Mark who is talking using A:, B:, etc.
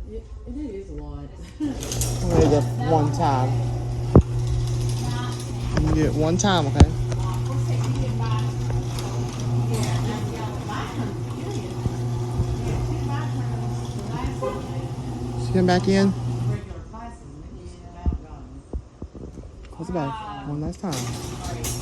A: It is a lot.
B: I'm gonna get one time. You can get one time, okay? She came back in. Close it back. One last time.